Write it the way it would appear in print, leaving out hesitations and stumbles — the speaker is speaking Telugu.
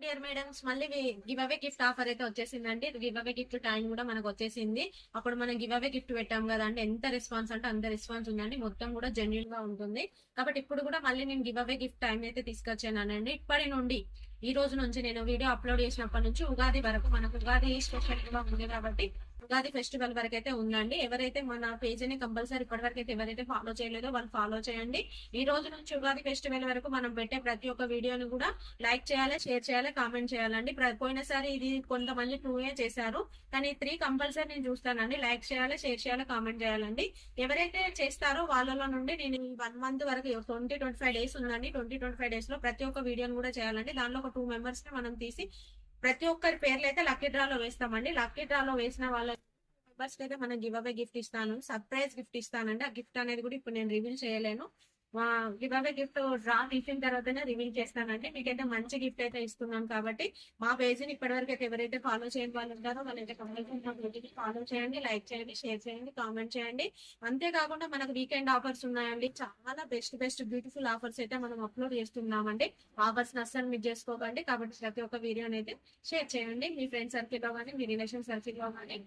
డియర్ మేడమ్స్, మళ్ళీ గివ్ అవే గిఫ్ట్ ఆఫర్ అయితే వచ్చేసిందండి. గివ్ అవే గిఫ్ట్ టైం కూడా మనకు వచ్చేసింది. అప్పుడు మనం గివ్ అవే గిఫ్ట్ పెట్టాం కదండి, ఎంత రెస్పాన్స్ అంటే అంత రెస్పాన్స్ ఉందండి. మొత్తం కూడా జెన్యున్ గా ఉంటుంది. కాబట్టి ఇప్పుడు కూడా మళ్ళీ నేను గివ్ అవే గిఫ్ట్ టైం అయితే తీసుకొచ్చానండి. ఇప్పటి నుండి ఈ రోజు నుంచి నేను వీడియో అప్లోడ్ చేసినప్పటి నుంచి ఉగాది వరకు మనకు ఉగాది స్పెషల్ గా ఉంది కాబట్టి ఉగాది ఫెస్టివల్ వరకు అయితే ఉందండి. ఎవరైతే మన పేజీని కంపల్సరీ ఇప్పటి వరకు అయితే ఎవరైతే ఫాలో చేయలేదో వాళ్ళు ఫాలో చేయండి. ఈ రోజు నుంచి ఉగాది ఫెస్టివల్ వరకు మనం పెట్టే ప్రతి ఒక్క వీడియోని కూడా లైక్ చేయాలి, షేర్ చేయాలి, కామెంట్ చేయాలండి. పోయినసారి ఇది కొంతమంది 2 చేశారు, కానీ 3 కంపల్సరీ నేను చూస్తానండి. లైక్ చేయాలి, షేర్ చేయాలి, కామెంట్ చేయాలండి. ఎవరైతే చేస్తారో వాళ్ళలో నుండి నేను 1 మంత్ వరకు 25 డేస్ ఉందండి. 25 డేస్ లో ప్రతి ఒక్క వీడియోని కూడా చేయాలండి. దానిలో ఒక 2 మెంబర్స్ ని మనం తీసి ప్రతి ఒక్కరి పేర్లు అయితే లక్కీ డ్రాలో వేస్తామండి. లక్కీ డ్రాలో వేసిన వాళ్ళ మెంబర్స్ కి అయితే మనం గివ్ అవే గిఫ్ట్ ఇస్తాను, సర్ప్రైజ్ గిఫ్ట్ ఇస్తానండి. ఆ గిఫ్ట్ అనేది కూడా ఇప్పుడు నేను రివీల్ చేయలేను. గివ్ అవే గిఫ్ట్ డ్రా తీసిన తర్వాతనే రివీల్ చేస్తానండి. మీకైతే మంచి గిఫ్ట్ అయితే ఇస్తున్నాం కాబట్టి మా పేజీని ఇప్పటివరకు అయితే ఎవరైతే ఫాలో చేయని వాళ్ళు ఉంటారో వాళ్ళైతే కంపల్సరీ మా పేజీని ఫాలో చేయండి, లైక్ చేయండి, షేర్ చేయండి, కామెంట్ చేయండి. అంతేకాకుండా మనకు వీకెండ్ ఆఫర్స్ ఉన్నాయండి. చాలా బెస్ట్ బెస్ట్ బ్యూటిఫుల్ ఆఫర్స్ అయితే మనం అప్లోడ్ చేస్తున్నామండి. ఆఫర్స్ అస్సలు మిస్ చేసుకోకండి. కాబట్టి ప్రతి ఒక్క వీడియోని అయితే షేర్ చేయండి, మీ ఫ్రెండ్ సర్కిల్ లో కానీ మీ రిలేషన్ సర్కిల్ లో కానీ.